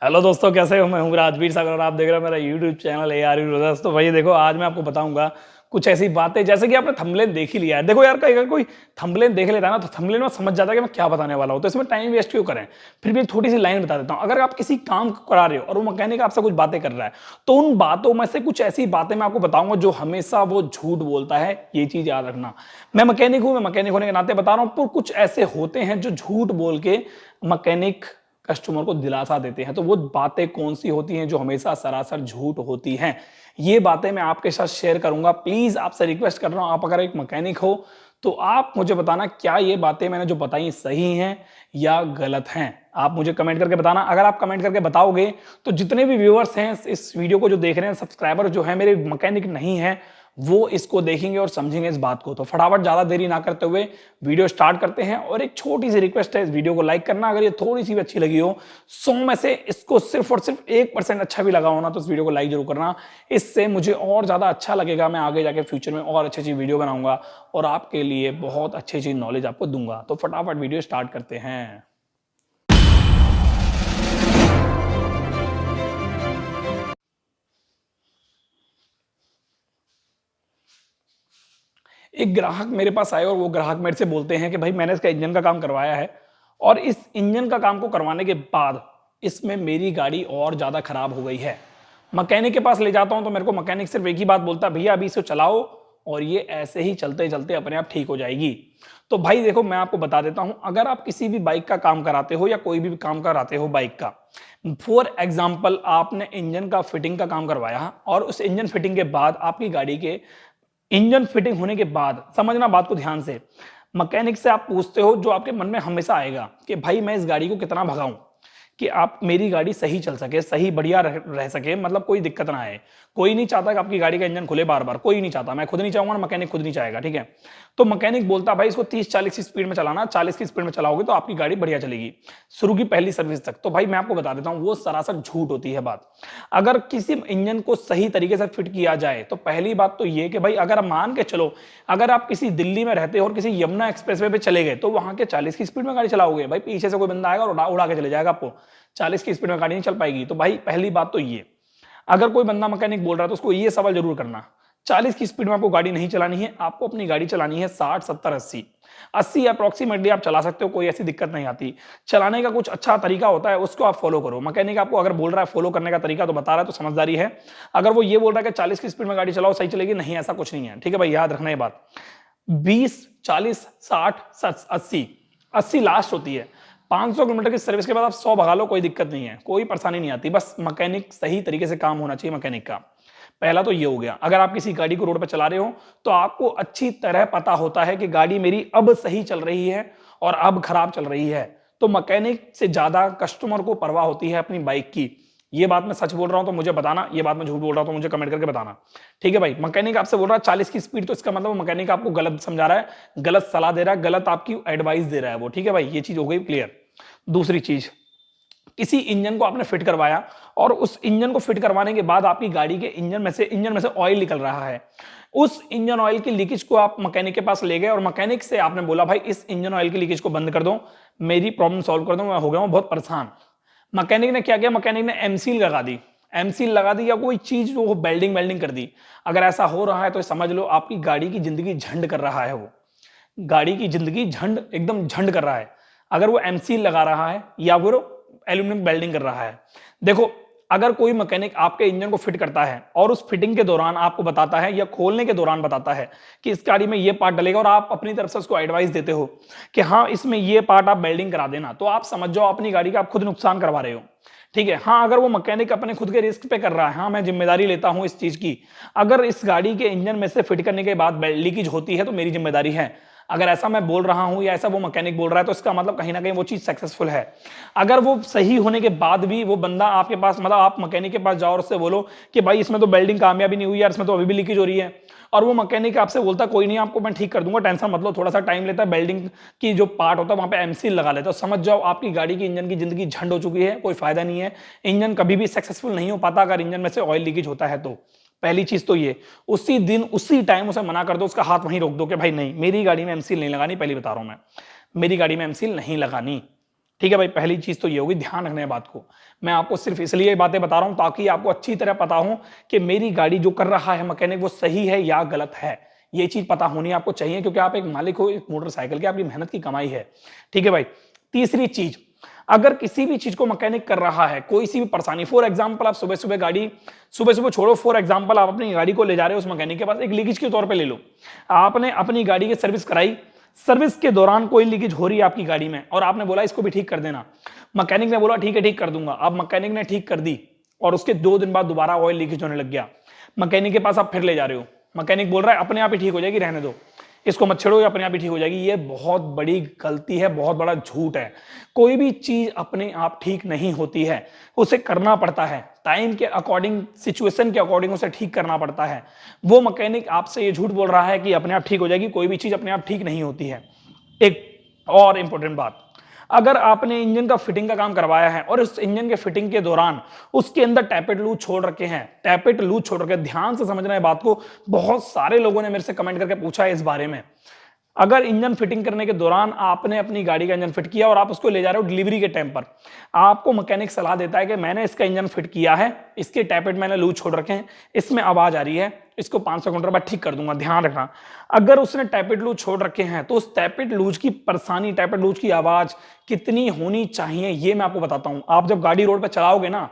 Hello दोस्तों, कैसे हो? मैं हूं राजवीर सागर और आप देख रहे हो मेरा यूट्यूब चैनल AR ब्रदर्स। तो भाई देखो, आज मैं आपको बताऊंगा कुछ ऐसी बातें, जैसे कि आपने थंबनेल देख ही लिया है। देखो यार, अगर कोई थंबनेल देख लेता है ना, तो थंबनेल में समझ जाता है कि मैं क्या बताने वाला हूं, तो इसमें टाइम वेस्ट क्यों करें। फिर भी एक छोटी सी लाइन बता देता हूं। अगर आप किसी काम करा रहे हो और वो मैकेनिक आपसे कुछ बातें कर रहा है, तो उन बातों में से कुछ ऐसी बातें मैं आपको बताऊंगा जो हमेशा वो झूठ बोलता है। ये चीज याद रखना। मैं मैकेनिक हूं, मैं मैकेनिक होने के नाते बता रहा हूं, पर कुछ ऐसे होते हैं जो झूठ बोल के मैकेनिक कस्टमर को दिलासा देते हैं। तो वो बातें कौन सी होती हैं जो हमेशा सरासर झूठ होती हैं, ये बातें मैं आपके साथ शेयर करूंगा। प्लीज आपसे रिक्वेस्ट कर रहा हूं, आप अगर एक मैकेनिक हो तो आप मुझे बताना, क्या ये बातें मैंने जो बताई सही हैं या गलत हैं। आप मुझे कमेंट करके बताना। अगर आप कमेंट करके बताओगे तो जितने भी व्यूअर्स हैं इस वीडियो को जो देख रहे हैं, सब्सक्राइबर जो है मेरे मैकेनिक नहीं है, वो इसको देखेंगे और समझेंगे इस बात को। तो फटाफट ज्यादा देरी ना करते हुए वीडियो स्टार्ट करते हैं। और एक छोटी सी रिक्वेस्ट है, इस वीडियो को लाइक करना अगर ये थोड़ी सी भी अच्छी लगी हो। 100 में से इसको सिर्फ और सिर्फ 1% अच्छा भी लगा हो ना, तो इस वीडियो को लाइक जरूर करना। इससे मुझे और ज्यादा अच्छा लगेगा, मैं आगे जाके फ्यूचर में और अच्छी अच्छी वीडियो बनाऊंगा और आपके लिए बहुत अच्छी अच्छी नॉलेज आपको दूंगा। तो फटाफट वीडियो स्टार्ट करते हैं। एक ग्राहक मेरे पास आए और वो ग्राहक मेरे से बोलते हैं कि भाई, मैंने इसका इंजन का काम करवाया है और इस इंजन का काम को करवाने के बाद इसमें मेरी गाड़ी और ज्यादा खराब हो गई है। मैकेनिक के पास ले जाता हूं तो मेरे को मैकेनिक सिर्फ एक ही बात बोलता है, भैया अभी इसे चलाओ और ये ऐसे ही चलते चलते अपने आप ठीक हो जाएगी। तो भाई देखो, मैं आपको बता देता हूं, अगर आप किसी भी बाइक का काम कराते हो या कोई भी काम कराते हो बाइक का, फॉर एग्जाम्पल आपने इंजन का फिटिंग का काम करवाया और उस इंजन फिटिंग के बाद आपकी गाड़ी के इंजन फिटिंग होने के बाद, समझना बात को ध्यान से, मैकेनिक से आप पूछते हो, जो आपके मन में हमेशा आएगा कि भाई मैं इस गाड़ी को कितना भगाऊं कि आप मेरी गाड़ी सही चल सके, सही बढ़िया रह सके, मतलब कोई दिक्कत ना आए। कोई नहीं चाहता कि आपकी गाड़ी का इंजन खुले बार बार, कोई नहीं चाहता। मैं खुद नहीं चाहूंगा, मैकेनिक खुद नहीं चाहेगा, ठीक है। तो मैकेनिक बोलता भाई इसको 30-40 की स्पीड में चलाना, 40 की स्पीड में चलाओगे तो आपकी गाड़ी बढ़िया चलेगी शुरू की पहली सर्विस तक। तो भाई मैं आपको बता देता हूं, वो सरासर झूठ होती है बात। अगर किसी इंजन को सही तरीके से फिट किया जाए तो पहली बात तो ये कि भाई, अगर मान के चलो, अगर आप किसी दिल्ली में रहते हो और किसी यमुना एक्सप्रेसवे पे चले गए, तो वहां के 40 की स्पीड में गाड़ी चलाओगे, भाई पीछे से कोई बंदा आएगा और उड़ा के चले जाएगा आपको। 40 की स्पीड में गाड़ी नहीं चल पाएगी। तो भाई पहली बात तो ये, अगर कोई बंदा मैकेनिक बोल रहा है तो उसको ये सवाल जरूर करना, 40 की स्पीड में आपको गाड़ी नहीं चलानी है, आपको अपनी गाड़ी चलानी है 60, 70, 80 अप्रोक्सीमेटली आप चला सकते हो, कोई ऐसी दिक्कत नहीं आती। चलाने का कुछ अच्छा तरीका होता है, उसको आप फॉलो करो। मैकेनिक आपको अगर बोल रहा है फॉलो करने का तरीका, तो बता रहा है तो समझदारी है। अगर वो ये बोल रहा है कि 40 की स्पीड में गाड़ी चलाओ सही चलेगी, नहीं, ऐसा कुछ नहीं है, ठीक है भाई, याद रखना ये बात। 20, 40, 60, 80, 80 लास्ट होती है। 500 किलोमीटर की सर्विस के बाद आप 100 भगा लो, कोई दिक्कत नहीं है, कोई परेशानी नहीं आती। बस मैकेनिक सही तरीके से काम होना चाहिए मैकेनिक का। पहला तो ये हो गया। अगर आप किसी गाड़ी को रोड पर चला रहे हो तो आपको अच्छी तरह पता होता है कि गाड़ी मेरी अब सही चल रही है और अब खराब चल रही है। तो मैकेनिक से ज्यादा कस्टमर को परवाह होती है अपनी बाइक की। ये बात मैं सच बोल रहा हूं तो मुझे बताना, ये बात मैं झूठ बोल रहा हूं तो मुझे कमेंट करके बताना, ठीक है भाई। मैकेनिक आपसे बोल रहा है 40 की स्पीड, तो इसका मतलब मैकेनिक आपको गलत समझा रहा है, गलत सलाह दे रहा है, गलत आपकी एडवाइस दे रहा है वो, ठीक है भाई। ये चीज हो गई क्लियर। दूसरी चीज, किसी इंजन को आपने फिट करवाया और उस इंजन को फिट करवाने के बाद आपकी गाड़ी के इंजन में से ऑयल निकल रहा है। उस इंजन ऑयल की लीकेज को आप मैकेनिक के पास ले गए और मैकेनिक से आपने बोला भाई इस इंजन ऑयल की लीकेज को बंद कर दो, मेरी प्रॉब्लम सॉल्व कर दो, मैं हो गया हूं बहुत परेशान। मैकेनिक ने क्या किया, मैकेनिक ने एमसील लगा दी, एमसील लगा दी या कोई चीज जो बेल्डिंग कर दी। अगर ऐसा हो रहा है तो समझ लो आपकी गाड़ी की जिंदगी झंड कर रहा है, वो गाड़ी की जिंदगी झंड, एकदम झंड कर रहा है। अगर वो एमसील लगा रहा है या फिर एल्यूमिनियम वेल्डिंग कर रहा है। देखो, अगर कोई मैकेनिक आपके इंजन को फिट करता है और उस फिटिंग के दौरान आपको बताता है या खोलने के दौरान बताता है कि इस गाड़ी में ये पार्ट डलेगा और आप अपनी तरफ से उसको एडवाइस देते हो कि हाँ इसमें ये पार्ट आप वेल्डिंग करा देना, तो आप समझ जाओ अपनी गाड़ी का आप खुद नुकसान करवा रहे हो, ठीक है। हाँ, अगर वो मैकेनिक अपने खुद के रिस्क पे कर रहा है, हाँ मैं जिम्मेदारी लेता हूं इस चीज की, अगर इस गाड़ी के इंजन में से फिट करने के बाद लीकेज होती है तो मेरी जिम्मेदारी है। अगर ऐसा मैं बोल रहा हूं या ऐसा वो मैकेनिक बोल रहा है तो इसका मतलब कहीं ना कहीं वो चीज सक्सेसफुल है। अगर वो सही होने के बाद भी वो बंदा आपके पास, मतलब आप मैकेनिक के पास जाओ और उससे बोलो कि भाई इसमें तो वेल्डिंग कामयाबी नहीं हुई यार, इसमें तो अभी भी लीकेज हो रही है, और वो मैकेनिक आपसे बोलता कोई नहीं आपको मैं ठीक कर दूंगा, टेंशन मत लो, थोड़ा सा टाइम लेता है, वेल्डिंग की जो पार्ट होता है वहां पे एमसील लगा लेता है, समझ जाओ आपकी गाड़ी की इंजन की जिंदगी झंड हो चुकी है, कोई फायदा नहीं है। इंजन कभी भी सक्सेसफुल नहीं हो पाता अगर इंजन में से ऑयल लीकेज होता है तो। पहली चीज तो ये, उसी दिन उसी टाइम उसे मना कर दो, उसका हाथ वहीं रोक दो कि भाई नहीं, मेरी गाड़ी में एमसील नहीं लगानी, पहली बता रहा हूं मैं, मेरी गाड़ी में एमसील नहीं लगानी, ठीक है भाई, पहली चीज तो ये होगी, ध्यान रखना है बात को। मैं आपको सिर्फ इसलिए ये बातें बता रहा हूं ताकि आपको अच्छी तरह पता हो कि मेरी गाड़ी जो कर रहा है मैकेनिक वो सही है या गलत है। ये चीज पता होनी आपको चाहिए, क्योंकि आप एक मालिक हो एक मोटरसाइकिल के, आपकी मेहनत की कमाई है। ठीक है भाई। तीसरी चीज, अगर किसी भी चीज को मैकेनिक कर रहा है, कोई सी भी परेशानी, फॉर एग्जांपल आप सुबह सुबह छोड़ो, फॉर एग्जांपल आप अपनी गाड़ी को ले जा रहे हो उस मैकेनिक के पास, एक लीकेज के तौर पे ले लो, आपने अपनी गाड़ी की सर्विस कराई, सर्विस के दौरान कोई लीकेज हो रही है आपकी गाड़ी में और आपने बोला इसको भी ठीक कर देना, मैकेनिक ने बोला ठीक है ठीक कर दूंगा, अब मैकेनिक ने ठीक कर दी और उसके 2 दिन बाद दोबारा ऑयल लीकेज होने लग गया, मैकेनिक के पास आप फिर ले जा रहे हो, मैकेनिक बोल रहा है अपने आप ही ठीक हो जाएगी, रहने दो, इसको मत छेड़ो, ये अपने आप ही ठीक हो जाएगी। ये बहुत बड़ी गलती है, बहुत बड़ा झूठ है। कोई भी चीज अपने आप ठीक नहीं होती है, उसे करना पड़ता है, टाइम के अकॉर्डिंग, सिचुएशन के अकॉर्डिंग उसे ठीक करना पड़ता है। वो मैकेनिक आपसे ये झूठ बोल रहा है कि अपने आप ठीक हो जाएगी, कोई भी चीज अपने आप ठीक नहीं होती है। एक और इंपॉर्टेंट बात, अगर आपने इंजन का फिटिंग का काम करवाया है और उस इंजन के फिटिंग के दौरान उसके अंदर टैपेट लूज छोड़ रखे हैं, टैपेट लूज छोड़ रखे हैं, ध्यान से समझना है बात को, बहुत सारे लोगों ने मेरे से कमेंट करके पूछा है इस बारे में। अगर इंजन फिटिंग करने के दौरान आपने अपनी गाड़ी का इंजन फिट किया और आप उसको ले जा रहे हो डिलीवरी के टाइम पर, आपको मैकेनिक सलाह देता है कि मैंने इसका इंजन फिट किया है, इसके टैपेट मैंने लूज छोड़ रखे हैं, इसमें आवाज आ रही है, इसको 500 किलोमीटर बाद ठीक कर दूंगा, ध्यान रखना। अगर उसने टैपेट लूज छोड़ रखे हैं तो उस टैपेट लूज की परेशानी, टैपेट लूज की आवाज कितनी होनी चाहिए ये मैं आपको बताता हूं। आप जब गाड़ी रोड पर चलाओगे ना,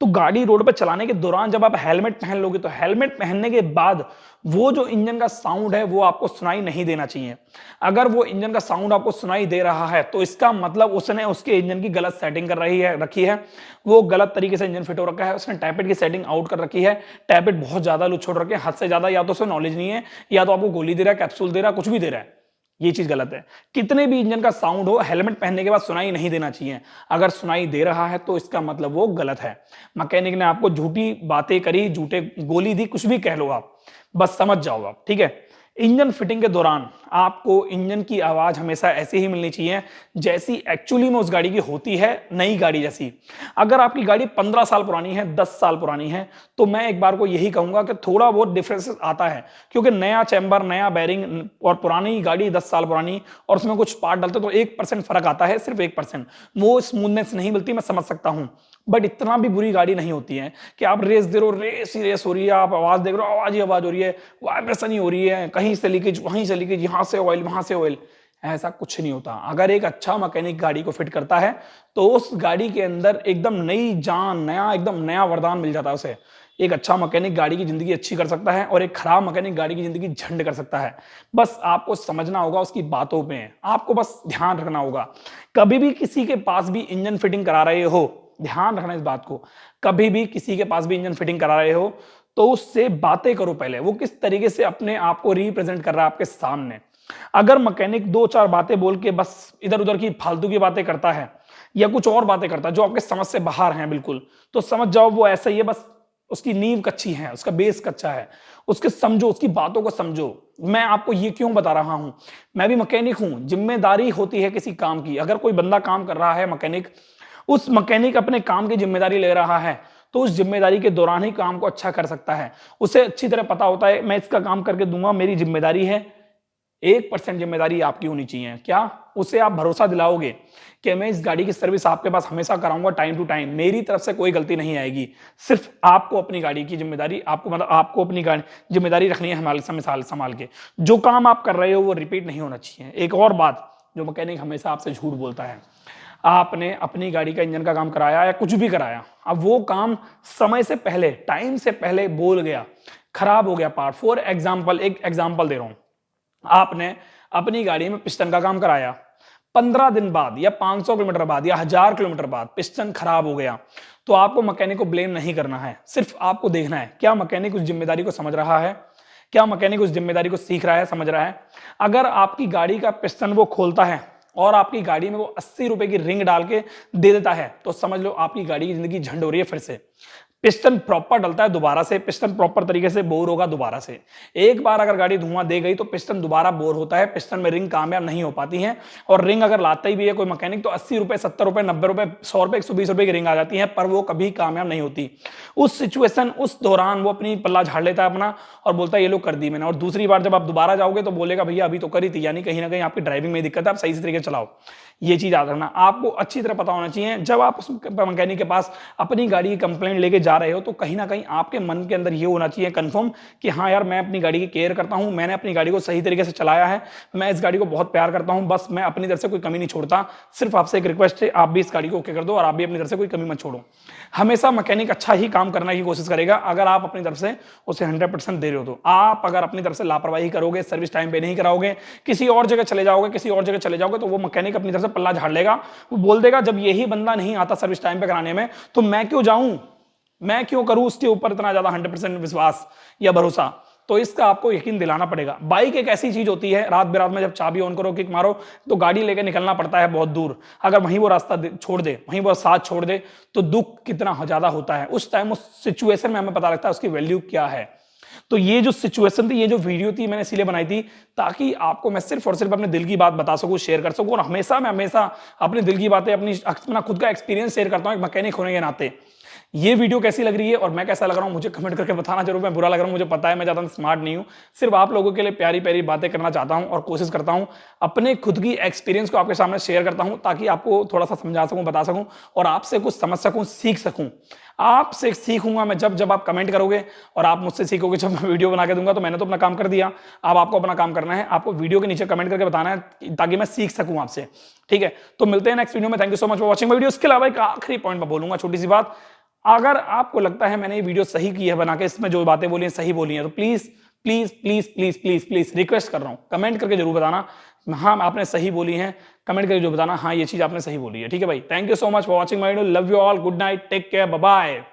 तो गाड़ी रोड पर चलाने के दौरान जब आप हेलमेट पहन लोगे तो हेलमेट पहनने के बाद वो जो इंजन का साउंड है वो आपको सुनाई नहीं देना चाहिए। अगर वो इंजन का साउंड आपको सुनाई दे रहा है तो इसका मतलब उसने उसके इंजन की गलत सेटिंग कर रखी है, वो गलत तरीके से इंजन फिट हो रखा है, उसने टैपेट की सेटिंग आउट कर रखी है, टैपेट बहुत ज्यादा लूज छोड़ रखे हैं, हद से ज्यादा, या तो उसे नॉलेज नहीं है, या तो आपको गोली दे रहा है, कैप्सूल दे रहा है, कुछ भी दे रहा है, ये चीज गलत है। कितने भी इंजन का साउंड हो, हेलमेट पहनने के बाद सुनाई नहीं देना चाहिए। अगर सुनाई दे रहा है तो इसका मतलब वो गलत है। मैकेनिक ने आपको झूठी बातें करी, झूठे गोली दी, कुछ भी कह लो आप, बस समझ जाओ आप, ठीक है। इंजन फिटिंग के दौरान आपको इंजन की आवाज हमेशा ऐसी ही मिलनी चाहिए जैसी एक्चुअली में उस गाड़ी की होती है, नई गाड़ी जैसी। अगर आपकी गाड़ी 15 साल पुरानी है, 10 साल पुरानी है, तो मैं एक बार को यही कहूंगा कि थोड़ा बहुत डिफरेंसेस आता है, क्योंकि नया चैम्बर, नया बैरिंग और पुरानी गाड़ी 10 साल पुरानी और उसमें कुछ पार्ट डालते तो 1% फर्क आता है, सिर्फ 1%, वो स्मूथनेस नहीं मिलती, मैं समझ सकता हूं, बट इतना भी बुरी गाड़ी नहीं होती है कि आप रेस दे रहे हो, रेस ही रेस हो रही है, आप आवाज देख रहे हो, आवाज ही आवाज हो रही है, वाइब्रेशन ही हो रही है, कहीं से लीकेज, वहीं से लीकेज, यहां से ऑयल, वहां से ऑयल, ऐसा कुछ नहीं होता। अगर एक अच्छा मैकेनिक गाड़ी को फिट करता है तो उस गाड़ी के अंदर एकदम नई जान, नया, एकदम नया वरदान मिल जाता है उसे। एक अच्छा मैकेनिक गाड़ी की जिंदगी अच्छी कर सकता है और एक खराब मैकेनिक गाड़ी की जिंदगी झंड कर सकता है। बस आपको समझना होगा उसकी बातों पे, आपको बस ध्यान रखना होगा। कभी भी किसी के पास भी इंजन फिटिंग करा रहे हो, ध्यान रखना इस बात को, कभी भी किसी के पास भी इंजन फिटिंग करा रहे हो तो उससे बातें करो पहले, वो किस तरीके से अपने आप को रिप्रेजेंट कर रहा है आपके सामने। अगर मैकेनिक 2-4 बातें बोल के बस इधर उधर की फालतू की बातें करता है या कुछ और बातें करता है जो आपके समझ से बाहर हैं बिल्कुल, तो समझ जाओ वो ऐसा ही है, बस उसकी नींव कच्ची है, उसका बेस कच्चा है, उसके समझो, उसकी बातों को समझो। मैं आपको ये क्यों बता रहा हूं, मैं भी मैकेनिक हूं, जिम्मेदारी होती है किसी काम की। अगर कोई बंदा काम कर रहा है मैकेनिक, उस मैकेनिक अपने काम की जिम्मेदारी ले रहा है तो उस जिम्मेदारी के दौरान ही काम को अच्छा कर सकता है। उसे अच्छी तरह पता होता है मैं इसका काम करके दूंगा, मेरी जिम्मेदारी है, 1% जिम्मेदारी आपकी होनी चाहिए। क्या उसे आप भरोसा दिलाओगे कि मैं इस गाड़ी की सर्विस आपके पास हमेशा कराऊंगा टाइम टू टाइम, मेरी तरफ से कोई गलती नहीं आएगी, सिर्फ आपको अपनी गाड़ी की जिम्मेदारी, आपको मतलब आपको अपनी गाड़ी जिम्मेदारी रखनी है हमारे मिसाल संभाल के, जो काम आप कर रहे हो वो रिपीट नहीं होना चाहिए। एक और बात जो मैकेनिक हमेशा आपसे झूठ बोलता है, आपने अपनी गाड़ी का इंजन का काम कराया या कुछ भी कराया, अब वो काम समय से पहले, टाइम से पहले बोल गया, खराब हो गया पार्ट। फॉर एग्जाम्पल, एक एग्जाम्पल दे रहा हूं, आपने अपनी गाड़ी में पिस्टन का काम कराया, 15 दिन बाद या 500 किलोमीटर बाद या 1000 किलोमीटर बाद पिस्टन खराब हो गया, तो आपको मैकेनिक को ब्लेम नहीं करना है, सिर्फ आपको देखना है क्या मैकेनिक उस जिम्मेदारी को समझ रहा है, क्या मैकेनिक उस जिम्मेदारी को सीख रहा है, समझ रहा है। अगर आपकी गाड़ी का पिस्टन वो खोलता है और आपकी गाड़ी में वो 80 रुपए की रिंग डाल के दे देता है तो समझ लो आपकी गाड़ी की जिंदगी झंड हो रही है फिर से। पिस्टन प्रॉपर डलता है दोबारा से, पिस्टन प्रॉपर तरीके से बोर होगा दोबारा से। एक बार अगर गाड़ी धुआं दे गई तो पिस्टन दोबारा बोर होता है, पिस्टन में रिंग कामयाब नहीं हो पाती है। और रिंग अगर लाता ही भी है कोई मैकेनिक तो 80 रुपए, 70 रुपए, 90 रुपए, 100 रुपए, 120 रुपए की रिंग आ जाती है, पर वो कभी कामयाब नहीं होती। उस सिचुएशन, उस दौरान वो अपनी पल्ला झाड़ लेता है अपना और बोलता है ये लोग कर दी मैंने। और दूसरी बार जब आप दोबारा जाओगे तो बोलेगा भैया अभी तो करी थी, यानी कहीं ना कहीं आपकी ड्राइविंग में दिक्कत है, आप सही से तरीके से चलाओ। ये चीज याद रखना, आपको अच्छी तरह पता होना चाहिए। जब आप उस मैकेनिक के पास अपनी गाड़ी की कंप्लेंट लेके जा रहे हो तो कहीं ना कहीं आपके मन के अंदर ये होना चाहिए कंफर्म कि हाँ यार मैं अपनी गाड़ी की केयर करता हूं, मैंने अपनी गाड़ी को सही तरीके से चलाया है, मैं इस गाड़ी को बहुत प्यार करता हूं, बस मैं अपनी तरफ से कोई कमी नहीं छोड़ता। सिर्फ आपसे एक रिक्वेस्ट है, आप भी इस गाड़ी को ओके कर दो और आप भी अपनी तरफ से कोई कमी मत छोड़ो। हमेशा मैकेनिक अच्छा ही काम करने की कोशिश करेगा अगर आप अपनी तरफ से उसे 100% दे रहे हो तो। आप अगर अपनी तरफ से लापरवाही करोगे, सर्विस टाइम पे नहीं कराओगे, किसी और जगह चले जाओगे तो वो मैकेनिक अपनी तरफ से पल्ला झाड़ लेगा। वो बोल देगा जब यही बंदा नहीं आता सर्विस टाइम पे कराने में तो मैं क्यों जाऊं, मैं क्यों करूं उसके ऊपर इतना ज्यादा 100% विश्वास या भरोसा। तो इसका आपको यकीन दिलाना पड़ेगा। बाइक एक ऐसी चीज होती है, रात बेरात में जब चाबी ऑन करो, किक मारो तो गाड़ी लेकर निकलना पड़ता है बहुत दूर। अगर वहीं वो रास्ता छोड़ दे, वहीं वो साथ छोड़ दे तो दुख कितना ज्यादा होता है। उस टाइम उस सिचुएशन में हमें पता लगता है उसकी वैल्यू क्या है। तो ये जो सिचुएशन थी, ये जो वीडियो थी, मैंने इसीलिए बनाई थी ताकि आपको मैं सिर्फ और सिर्फ अपने दिल की बात बता सकूं, शेयर कर सकूं। और हमेशा मैं अपने दिल की बातें, अपना खुद का एक्सपीरियंस शेयर करता हूं एक मैकेनिक होने के नाते। ये वीडियो कैसी लग रही है और मैं कैसा लग रहा हूं मुझे कमेंट करके बताना जरूर। मैं बुरा लग रहा हूं मुझे पता है, मैं ज्यादा स्मार्ट नहीं हूं, सिर्फ आप लोगों के लिए प्यारी प्यारी बातें करना चाहता हूं और कोशिश करता हूं अपने खुद की एक्सपीरियंस को आपके सामने शेयर करता हूं ताकि आपको थोड़ा सा समझा सकूं, बता सकूं और आपसे कुछ समझ सकूं, सीख सकूं। आपसे सीखूंगा मैं जब आप कमेंट करोगे और आप मुझसे सीखोगे जब मैं वीडियो बना के दूंगा। तो मैंने तो अपना काम कर दिया, अब आपको अपना काम करना है। आपको वीडियो के नीचे कमेंट करके बताना है ताकि मैं सीख सकूं आपसे, ठीक है। तो मिलते हैं नेक्स्ट वीडियो में। Thank you so much for watching my video. इसके अलावा एक आखिरी पॉइंट मैं बोलूंगा, छोटी सी बात, अगर आपको लगता है मैंने ये वीडियो सही की है बना के, इसमें जो बातें बोली हैं सही बोली हैं, तो please please please please please please request कर रहा हूं, कमेंट करके जरूर बताना हाँ आपने सही बोली है। कमेंट करके जो बताना हाँ ये चीज आपने सही बोली है, ठीक है भाई। Thank you so much for watching my video. Love you all, good night, take care, bye bye.